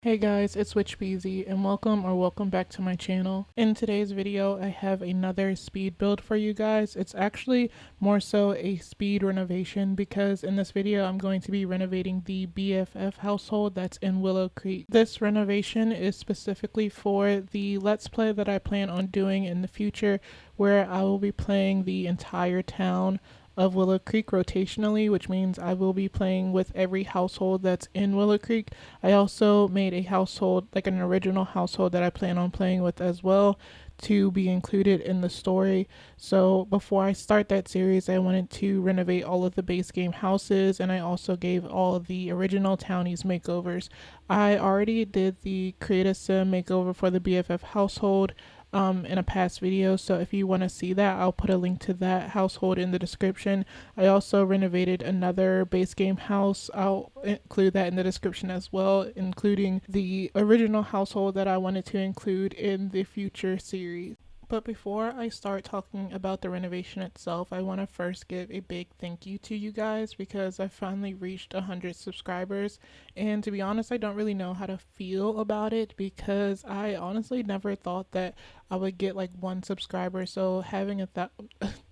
Hey guys, it's WitchBeezy and welcome back to my channel. In today's video, I have another speed build for you guys. It's actually more so a speed renovation because in this video, I'm going to be renovating the BFF household that's in Willow Creek. This renovation is specifically for the Let's Play that I plan on doing in the future where I will be playing the entire town of Willow Creek rotationally, which means I will be playing with every household that's in Willow Creek. I also made a household, like an original household that I plan on playing with as well to be included in the story. So before I start that series, I wanted to renovate all of the base game houses, and I also gave all of the original townies makeovers. I already did the Create a Sim makeover for the BFF household in a past video, so if you want to see that, I'll put a link to that household in the description. I also renovated another base game house. I'll include that in the description as well, including the original household that I wanted to include in the future series. But before I start talking about the renovation itself, I want to first give a big thank you to you guys because I finally reached 100 subscribers. And to be honest, I don't really know how to feel about it because I honestly never thought that I would get like one subscriber. So having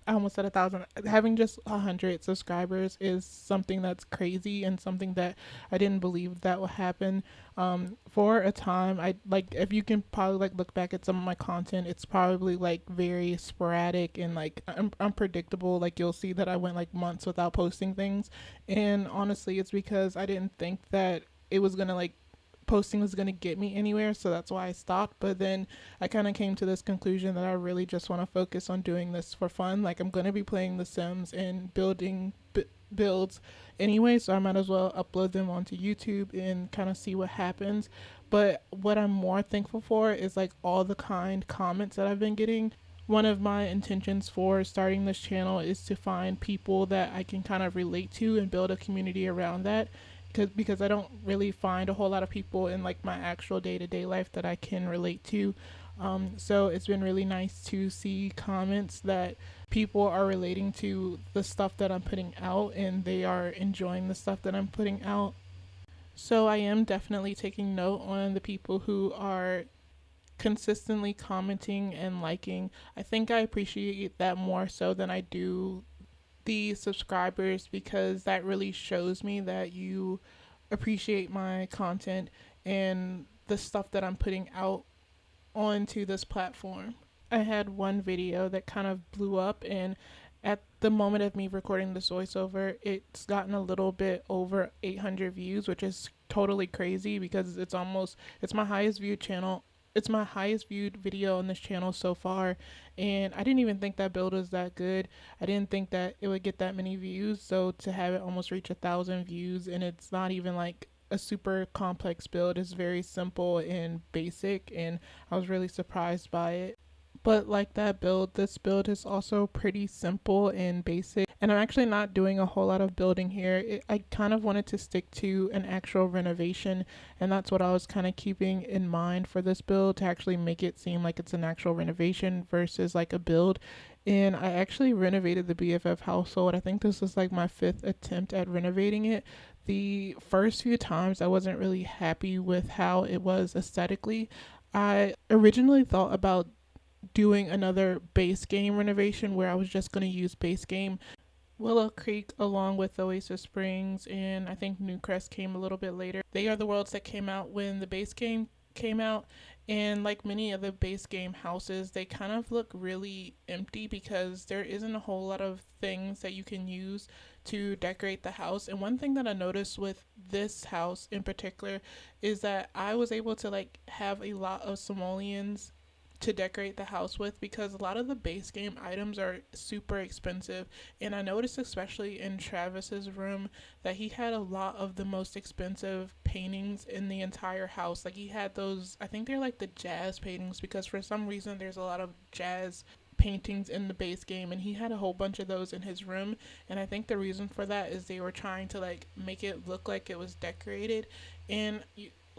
I almost said 1,000. Having just 100 subscribers is something that's crazy and something that I didn't believe that would happen. For a time, I like if you can probably like look back at some of my content, it's probably like very sporadic and like unpredictable. Like you'll see that I went like months without posting things, and honestly, it's because I didn't think that it was gonna like posting was going to get me anywhere, so that's why I stopped. But then I kind of came to this conclusion that I really just want to focus on doing this for fun. Like I'm going to be playing The Sims and building builds anyway, so I might as well upload them onto YouTube and kind of see what happens. But what I'm more thankful for is like all the kind comments that I've been getting. One of my intentions for starting this channel is to find people that I can kind of relate to and build a community around that, because I don't really find a whole lot of people in like my actual day-to-day life that I can relate to. So it's been really nice to see comments that people are relating to the stuff that I'm putting out and they are enjoying the stuff that I'm putting out. So I am definitely taking note on the people who are consistently commenting and liking. I think I appreciate that more so than I do the subscribers because that really shows me that you appreciate my content and the stuff that I'm putting out onto this platform. I had one video that kind of blew up, and at the moment of me recording this voiceover, it's gotten a little bit over 800 views, which is totally crazy because it's my highest viewed channel. It's my highest viewed video on this channel so far, and I didn't even think that build was that good. I didn't think that it would get that many views, so to have it almost reach 1,000 views, and it's not even like a super complex build, it's very simple and basic, and I was really surprised by it. But like that build, this build is also pretty simple and basic. And I'm actually not doing a whole lot of building here. I kind of wanted to stick to an actual renovation, and that's what I was kind of keeping in mind for this build, to actually make it seem like it's an actual renovation versus like a build. And I actually renovated the BFF household. I think this was like my 5th attempt at renovating it. The first few times I wasn't really happy with how it was aesthetically. I originally thought about doing another base game renovation where I was just going to use base game Willow Creek along with Oasis Springs, and I think Newcrest came a little bit later. They are the worlds that came out when the base game came out, and like many of the base game houses, they kind of look really empty because there isn't a whole lot of things that you can use to decorate the house. And one thing that I noticed with this house in particular is that I was able to like have a lot of simoleons to decorate the house with because a lot of the base game items are super expensive. And I noticed especially in Travis's room that he had a lot of the most expensive paintings in the entire house. Like he had those, I think they're like the jazz paintings, because for some reason there's a lot of jazz paintings in the base game, and he had a whole bunch of those in his room. And I think the reason for that is they were trying to like make it look like it was decorated. And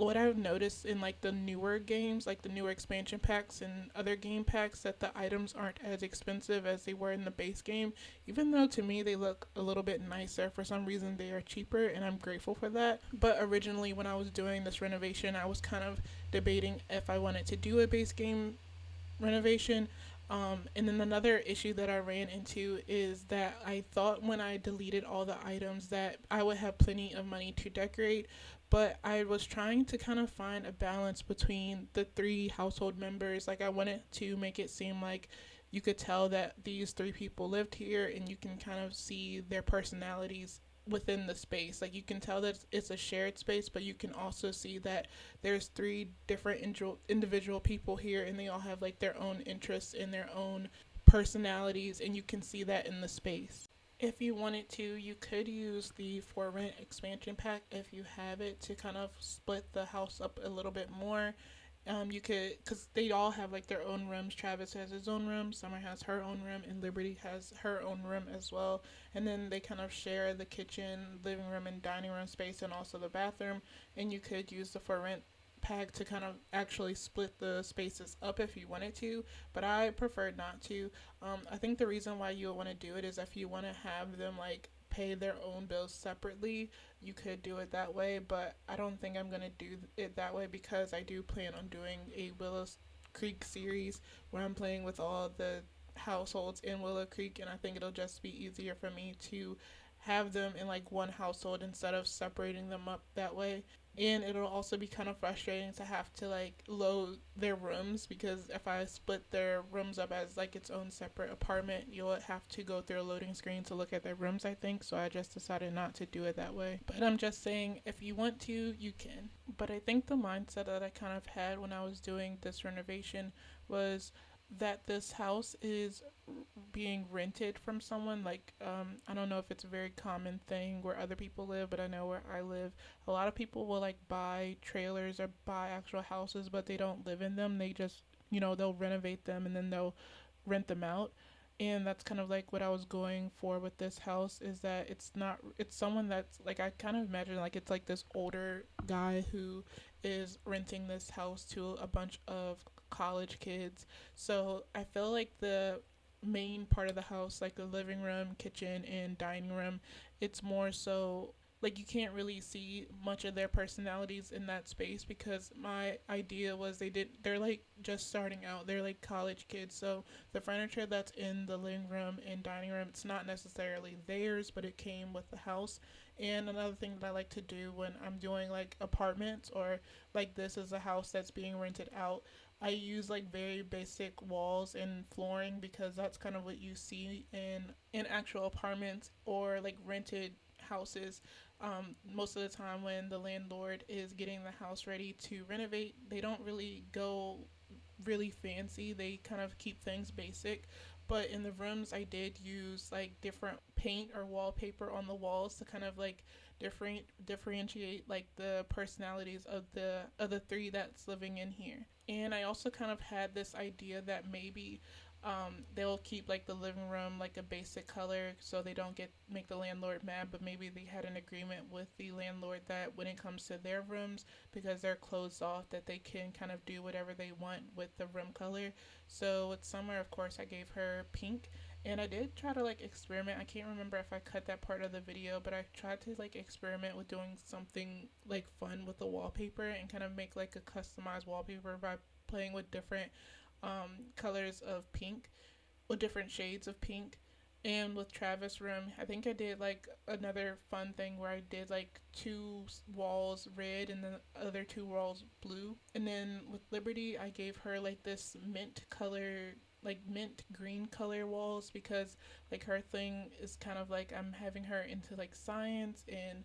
what I've noticed in like the newer games, like the newer expansion packs and other game packs, that the items aren't as expensive as they were in the base game. Even though to me they look a little bit nicer, for some reason they are cheaper, and I'm grateful for that. But originally, when I was doing this renovation, I was kind of debating if I wanted to do a base game renovation. And then another issue that I ran into is that I thought when I deleted all the items that I would have plenty of money to decorate, but I was trying to kind of find a balance between the three household members. Like, I wanted to make it seem like you could tell that these three people lived here, and you can kind of see their personalities within the space. Like, you can tell that it's a shared space, but you can also see that there's three different individual people here, and they all have like their own interests and their own personalities, and you can see that in the space. If you wanted to, you could use the For Rent expansion pack if you have it, to kind of split the house up a little bit more. You could, because they all have like their own rooms. Travis has his own room, Summer has her own room, and Liberty has her own room as well. And then they kind of share the kitchen, living room, and dining room space, and also the bathroom. And you could use the For Rent pack to kind of actually split the spaces up if you wanted to, but I prefer not to. I think the reason why you would want to do it is if you want to have them like pay their own bills separately, you could do it that way, but I don't think I'm going to do it that way, because I do plan on doing a Willow Creek series where I'm playing with all the households in Willow Creek, and I think it'll just be easier for me to have them in like one household instead of separating them up that way. And it'll also be kind of frustrating to have to like load their rooms, because if I split their rooms up as like its own separate apartment, you'll have to go through a loading screen to look at their rooms, I think. So I just decided not to do it that way. But I'm just saying, if you want to, you can. But I think the mindset that I kind of had when I was doing this renovation was that this house is being rented from someone. Like, I don't know if it's a very common thing where other people live, but I know where I live, a lot of people will like buy trailers or buy actual houses, but they don't live in them. They just, they'll renovate them and then they'll rent them out. And that's kind of like what I was going for with this house, is that it's someone that's like, I kind of imagine like it's like this older guy who is renting this house to a bunch of college kids. So I feel like the main part of the house, like the living room, kitchen, and dining room, it's more so like you can't really see much of their personalities in that space, because my idea was they're like just starting out. They're like college kids. So the furniture that's in the living room and dining room, it's not necessarily theirs, but it came with the house. And another thing that I like to do when I'm doing like apartments, or like this is a house that's being rented out, I use like very basic walls and flooring, because that's kind of what you see in actual apartments or like rented houses. Most of the time when the landlord is getting the house ready to renovate, they don't really go really fancy. They kind of keep things basic. But in the rooms, I did use like different paint or wallpaper on the walls to kind of like differentiate like the personalities of the three that's living in here. And I also kind of had this idea that maybe they'll keep like the living room like a basic color, so they don't get make the landlord mad. But maybe they had an agreement with the landlord that when it comes to their rooms, because they're closed off, that they can kind of do whatever they want with the room color. So with Summer, of course, I gave her pink. And I did try to like experiment. I can't remember if I cut that part of the video, but I tried to like experiment with doing something like fun with the wallpaper, and kind of make like a customized wallpaper by playing with different colors of pink, with different shades of pink. And with Travis' room, I think I did like another fun thing where I did like two walls red and the other two walls blue. And then with Liberty, I gave her like this mint color, like mint green color walls, because like her thing is kind of like I'm having her into like science, and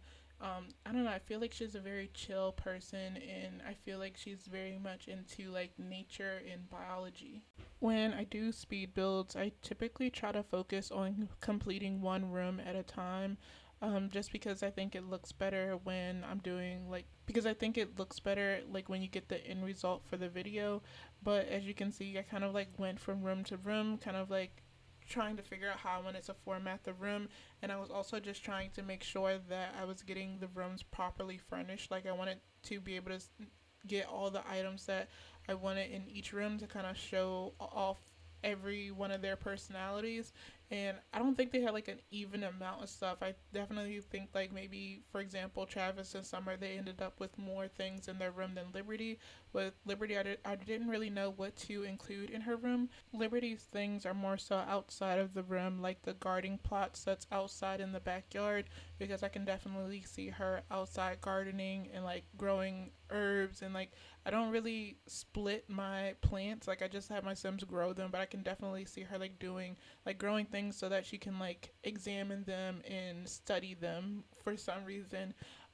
I don't know, I feel like she's a very chill person, and I feel like she's very much into like nature and biology. When I do speed builds, I typically try to focus on completing one room at a time. Just because I think it looks better when I'm doing like, because I think it looks better like when you get the end result for the video. But as you can see, I kind of like went from room to room, kind of like trying to figure out how I wanted to format the room, and I was also just trying to make sure that I was getting the rooms properly furnished. Like I wanted to be able to get all the items that I wanted in each room to kind of show off every one of their personalities. And I don't think they had like an even amount of stuff. I definitely think like maybe, for example, Travis and Summer, they ended up with more things in their room than Liberty. With Liberty, I didn't really know what to include in her room. Liberty's things are more so outside of the room, like the gardening plots that's outside in the backyard, because I can definitely see her outside gardening and like growing herbs. And like I don't really split my plants, like I just have my Sims grow them, but I can definitely see her like doing like growing things so that she can like examine them and study them for some reason.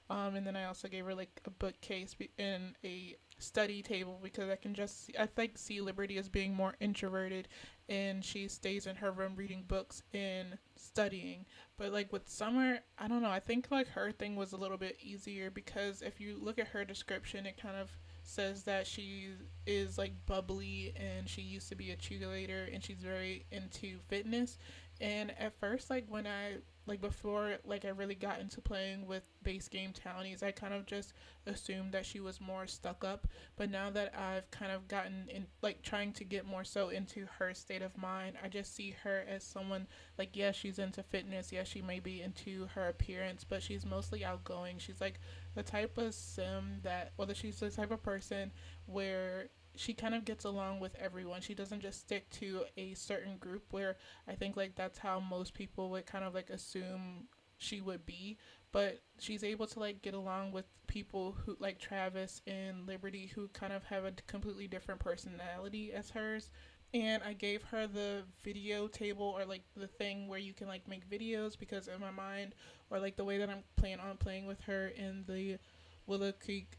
And then I also gave her like a bookcase and a study table, because I can just I think see Liberty as being more introverted, and she stays in her room reading books and studying. But like with Summer, I don't know, I think like her thing was a little bit easier, because if you look at her description, it kind of says that she is like bubbly and she used to be a cheerleader and she's very into fitness. And at first, like when I like before like I really got into playing with base game townies, I kind of just assumed that she was more stuck up. But now that I've kind of gotten in like trying to get more so into her state of mind, I just see her as someone like, yes, she's into fitness, yes, she may be into her appearance, but she's mostly outgoing. She's like the type of sim that, whether she's the type of person where she kind of gets along with everyone. She doesn't just stick to a certain group, where I think like that's how most people would kind of like assume she would be. But she's able to like get along with people who like Travis and Liberty, who kind of have a completely different personality as hers. And I gave her the video table, or like the thing where you can like make videos, because in my mind, or like the way that I'm planning on playing with her in the Willow Creek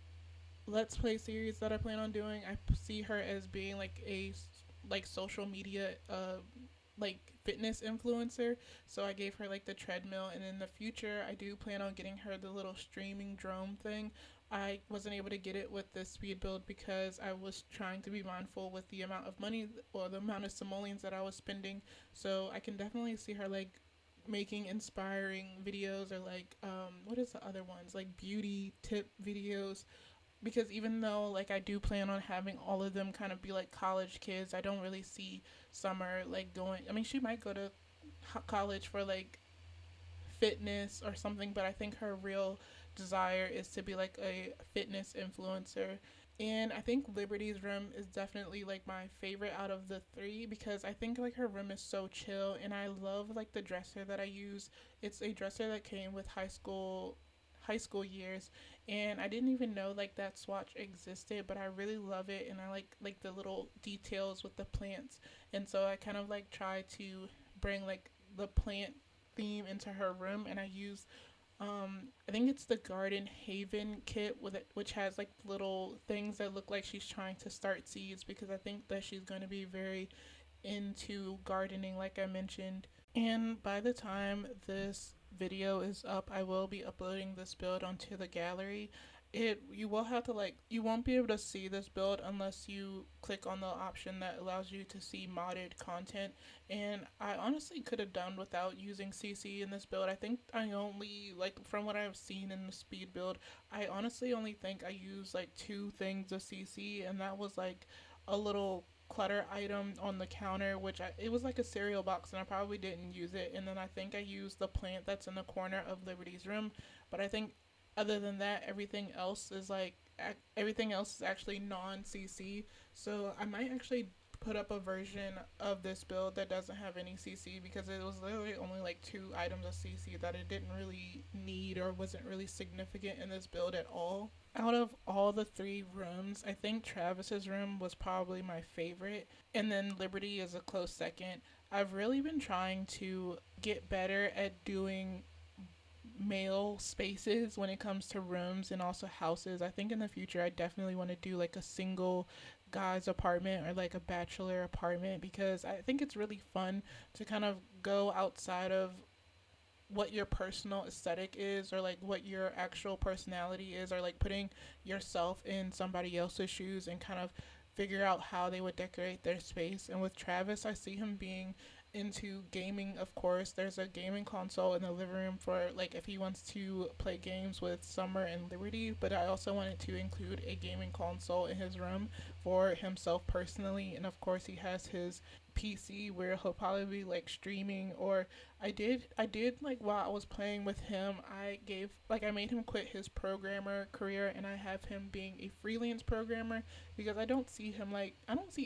Let's Play series that I plan on doing, I see her as being like a like social media like fitness influencer. So I gave her like the treadmill, and in the future I do plan on getting her the little streaming drone thing. I wasn't able to get it with the speed build because I was trying to be mindful with the amount of money or the amount of simoleons that I was spending. So I can definitely see her like making inspiring videos, or like what is the other ones, like beauty tip videos. Because even though like I do plan on having all of them kind of be like college kids, I don't really see Summer like going, I mean she might go to college for like fitness or something, but I think her real desire is to be like a fitness influencer. And I think Liberty's room is definitely like my favorite out of the three, because I think like her room is so chill, and I love like the dresser that I use. It's a dresser that came with high school years, and I didn't even know like that swatch existed, but I really love it, and I like the little details with the plants. And so I kind of like try to bring like the plant theme into her room, and I use I think it's the Garden Haven kit with it, which has like little things that look like she's trying to start seeds, because I think that she's going to be very into gardening, like I mentioned. And by the time this video is up, I will be uploading this build onto the gallery. You will have to like, you won't be able to see this build unless you click on the option that allows you to see modded content. And I honestly could have done without using CC in this build. I think I only, like from what I've seen in the speed build, I honestly only think I used like 2 things of CC, and that was like a little clutter item on the counter, which it was like a cereal box, and I probably didn't use it. And then I think I used the plant that's in the corner of Liberty's room. But I think other than that, everything else is actually non-CC. So I might actually put up a version of this build that doesn't have any CC, because it was literally only like 2 items of CC that it didn't really need or wasn't really significant in this build at all. Out of all the 3 rooms, I think Travis's room was probably my favorite, and then Liberty is a close second. I've really been trying to get better at doing male spaces when it comes to rooms and also houses. I think in the future I definitely want to do like a single guy's apartment or like a bachelor apartment, because I think it's really fun to kind of go outside of what your personal aesthetic is, or like what your actual personality is, or like putting yourself in somebody else's shoes and kind of figure out how they would decorate their space. And with Travis, I see him being into gaming. Of course, there's a gaming console in the living room for like if he wants to play games with Summer and Liberty, but I also wanted to include a gaming console in his room for himself personally. And of course, he has his PC where he'll probably be like streaming. Or I did like while I was playing with him, I made him quit his programmer career and I have him being a freelance programmer, because I don't see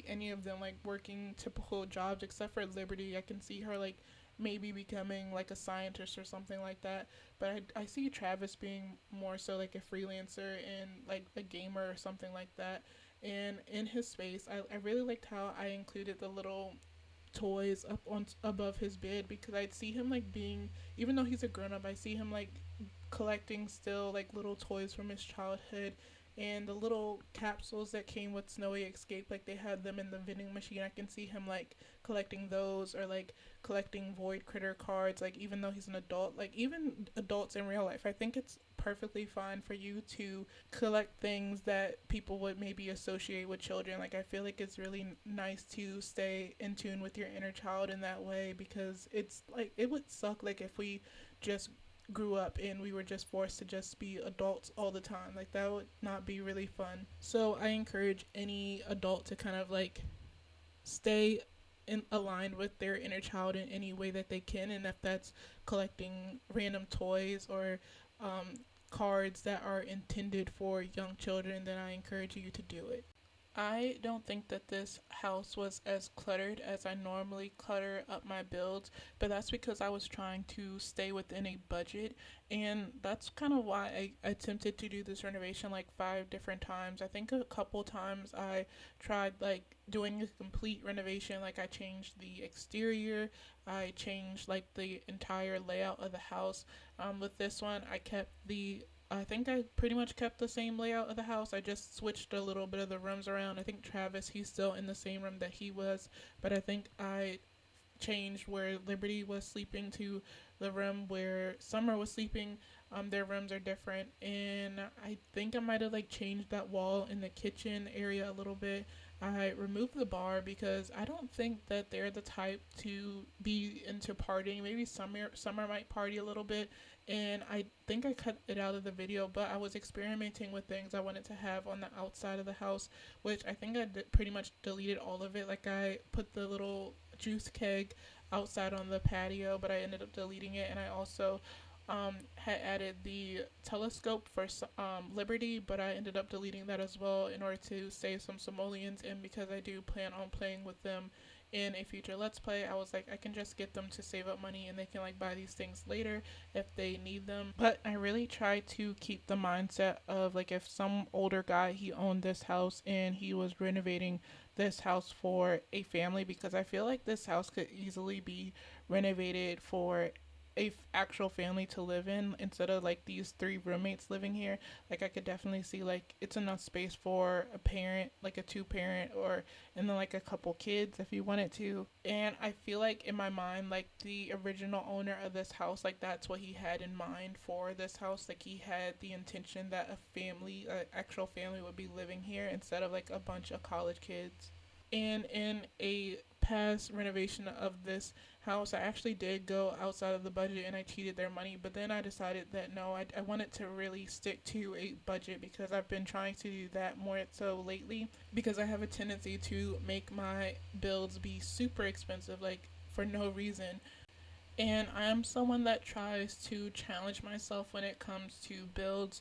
any of them like working typical jobs except for Liberty. I can see her like maybe becoming like a scientist or something like that. But I see Travis being more so like a freelancer and like a gamer or something like that. And in his space, I really liked how I included the little toys up on above his bed, because I'd see him like being, even though he's a grown up, I see him like collecting still like little toys from his childhood, and the little capsules that came with Snowy Escape, like they had them in the vending machine. I can see him like collecting those, or like collecting Void Critter cards, like even though he's an adult, like even adults in real life, I think it's perfectly fine for you to collect things that people would maybe associate with children. Like I feel like it's really nice to stay in tune with your inner child in that way, because it's like it would suck like if we just grew up and we were just forced to just be adults all the time. Like that would not be really fun. So I encourage any adult to kind of like stay in aligned with their inner child in any way that they can, and if that's collecting random toys or cards that are intended for young children, then I encourage you to do it. I don't think that this house was as cluttered as I normally clutter up my builds, but that's because I was trying to stay within a budget, and that's kind of why I attempted to do this renovation like 5 different times. I think a couple times I tried like doing a complete renovation, like I changed the exterior, I changed like the entire layout of the house. With this one, I think I pretty much kept the same layout of the house. I just switched a little bit of the rooms around. I think Travis, he's still in the same room that he was, but I think I changed where Liberty was sleeping to the room where Summer was sleeping. Their rooms are different, and I think I might have like changed that wall in the kitchen area a little bit. I removed the bar because I don't think that they're the type to be into partying. Maybe Summer might party a little bit, and I think I cut it out of the video, but I was experimenting with things I wanted to have on the outside of the house, which I think pretty much deleted all of it. Like I put the little juice keg outside on the patio, but I ended up deleting it, and I also had added the telescope for Liberty, but I ended up deleting that as well in order to save some simoleons. And because I do plan on playing with them in a future Let's Play, I was like, I can just get them to save up money and they can like buy these things later if they need them. But I really try to keep the mindset of like if some older guy, he owned this house and he was renovating this house for a family, because I feel like this house could easily be renovated for actual family to live in instead of like these 3 roommates living here. Like I could definitely see like it's enough space for a parent, like a 2 parent, or and then like a couple kids if you wanted to. And I feel like in my mind, like the original owner of this house, like that's what he had in mind for this house. Like he had the intention that a family, an actual family, would be living here instead of like a bunch of college kids. And in a past renovation of this house, I actually did go outside of the budget and I cheated their money. But then I decided that no, I wanted to really stick to a budget, because I've been trying to do that more so lately, because I have a tendency to make my builds be super expensive, like for no reason. And I am someone that tries to challenge myself when it comes to builds.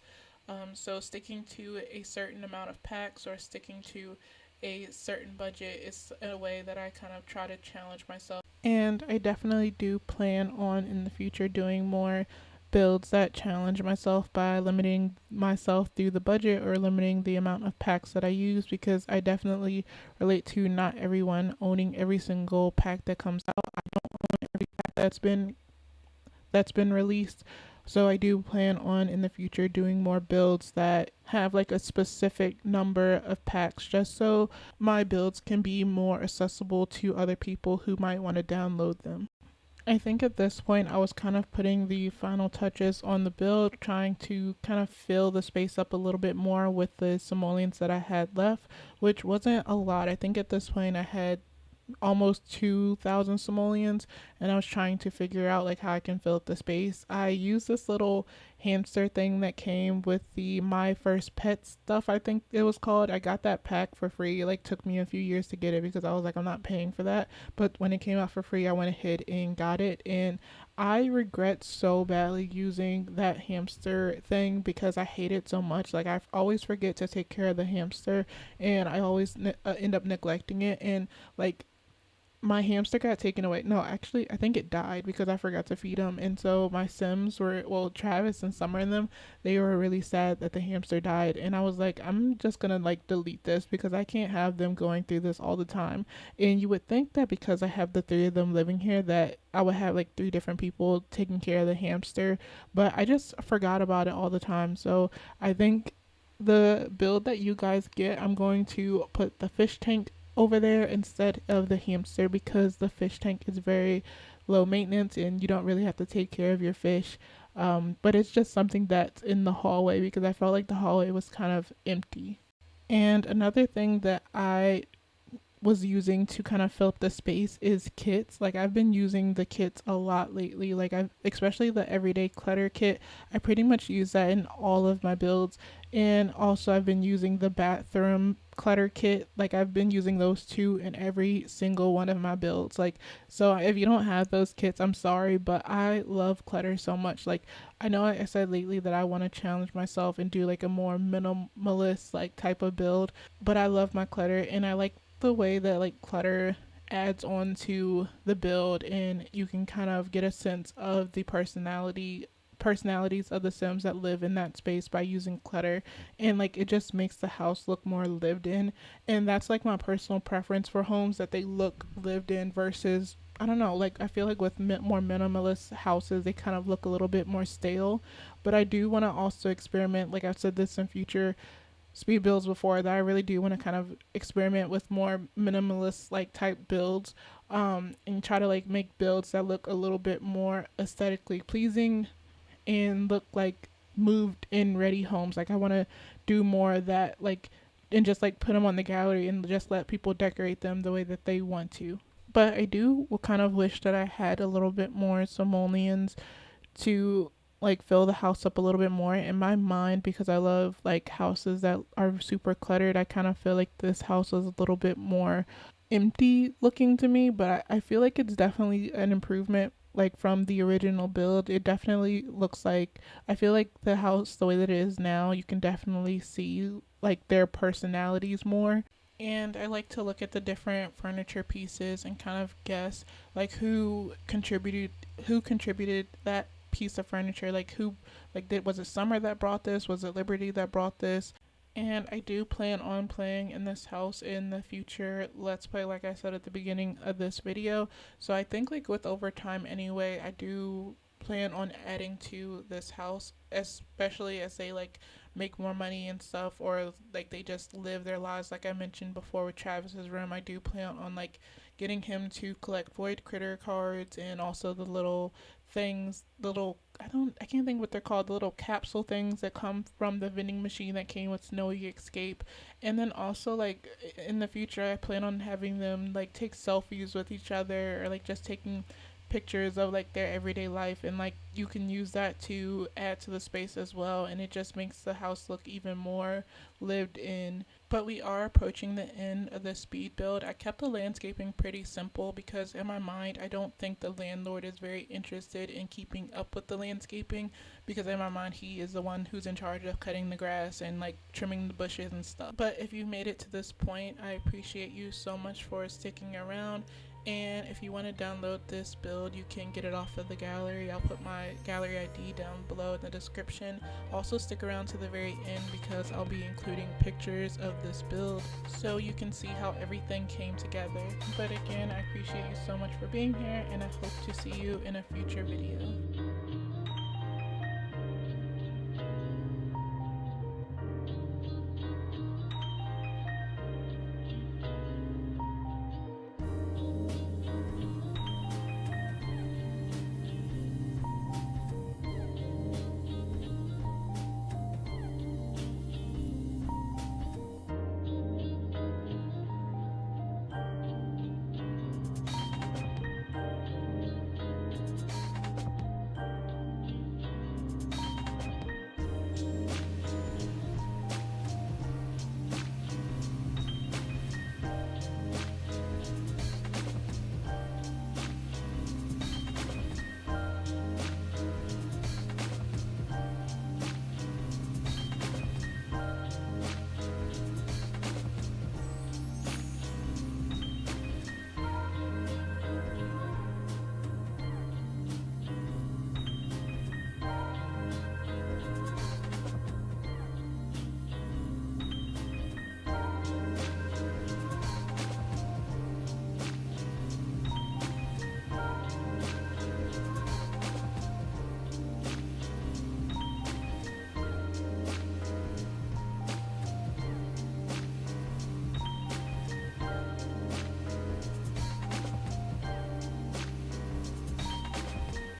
So sticking to a certain amount of packs or sticking to a certain budget is a way that I kind of try to challenge myself. And I definitely do plan on in the future doing more builds that challenge myself by limiting myself through the budget or limiting the amount of packs that I use, because I definitely relate to not everyone owning every single pack that comes out. I don't own every pack that's been released. So I do plan on in the future doing more builds that have like a specific number of packs, just so my builds can be more accessible to other people who might want to download them. I think at this point I was kind of putting the final touches on the build, trying to kind of fill the space up a little bit more with the simoleons that I had left, which wasn't a lot. I think at this point I had almost 2,000 simoleons, and I was trying to figure out like how I can fill up the space. I used this little hamster thing that came with the My First Pet stuff, I think it was called. I got that pack for free. It like took me a few years to get it because I was like, I'm not paying for that. But when it came out for free, I went ahead and got it, and I regret so badly using that hamster thing because I hate it so much. Like I always forget to take care of the hamster, and I always end up neglecting it. And like my hamster got taken away. No, actually, I think it died because I forgot to feed him. And so my Sims were, well, Travis and Summer and them, they were really sad that the hamster died. And I was like, I'm just gonna like delete this because I can't have them going through this all the time. And you would think that because I have the three of them living here, that I would have like three different people taking care of the hamster. But I just forgot about it all the time. So I think the build that you guys get, I'm going to put the fish tank over there instead of the hamster because the fish tank is very low maintenance and you don't really have to take care of your fish. But it's just something that's in the hallway because I felt like the hallway was kind of empty. And another thing that I was using to kind of fill up the space is kits. Like I've been using the kits a lot lately. Like I've especially the everyday clutter kit. I pretty much use that in all of my builds. And also I've been using the bathroom clutter kit. Like I've been using those two in every single one of my builds. Like so if you don't have those kits, I'm sorry, but I love clutter so much. Like I know I said lately that I want to challenge myself and do like a more minimalist like type of build, but I love my clutter and I like the way that like clutter adds on to the build, and you can kind of get a sense of the personalities of the Sims that live in that space by using clutter, and like it just makes the house look more lived in. And that's like my personal preference for homes, that they look lived in versus, I don't know, like I feel like with more minimalist houses they kind of look a little bit more stale. But I do want to also experiment, like I've said this in future speed builds before, that I really do want to kind of experiment with more minimalist like type builds, and try to like make builds that look a little bit more aesthetically pleasing and look like moved in ready homes. Like I want to do more of that, like, and just like put them on the gallery and just let people decorate them the way that they want to. But I do kind of wish that I had a little bit more simoleons to like fill the house up a little bit more in my mind, because I love like houses that are super cluttered. I kind of feel like this house was a little bit more empty looking to me, but I feel like it's definitely an improvement like from the original build. It definitely looks like, I feel like the house the way that it is now, you can definitely see like their personalities more. And I like to look at the different furniture pieces and kind of guess like who contributed that piece of furniture, like who, like did, was it Summer that brought this, was it Liberty that brought this. And I do plan on playing in this house in the future let's play, like I said at the beginning of this video. So I think like with overtime anyway, I do plan on adding to this house, especially as they like make more money and stuff, or like they just live their lives. Like I mentioned before with Travis's room, I do plan on like getting him to collect void critter cards, and also the little things, little, I can't think what they're called, the little capsule things that come from the vending machine that came with Snowy Escape. And then also like in the future I plan on having them like take selfies with each other, or like just taking pictures of like their everyday life, and like you can use that to add to the space as well, and it just makes the house look even more lived in. But we are approaching the end of the speed build. I kept the landscaping pretty simple because in my mind I don't think the landlord is very interested in keeping up with the landscaping, because in my mind he is the one who's in charge of cutting the grass and like trimming the bushes and stuff. But if you made it to this point, I appreciate you so much for sticking around. And if you want to download this build, you can get it off of the gallery. I'll put my gallery ID down below in the description. Also stick around to the very end because I'll be including pictures of this build so you can see how everything came together. But again, I appreciate you so much for being here, and I hope to see you in a future video.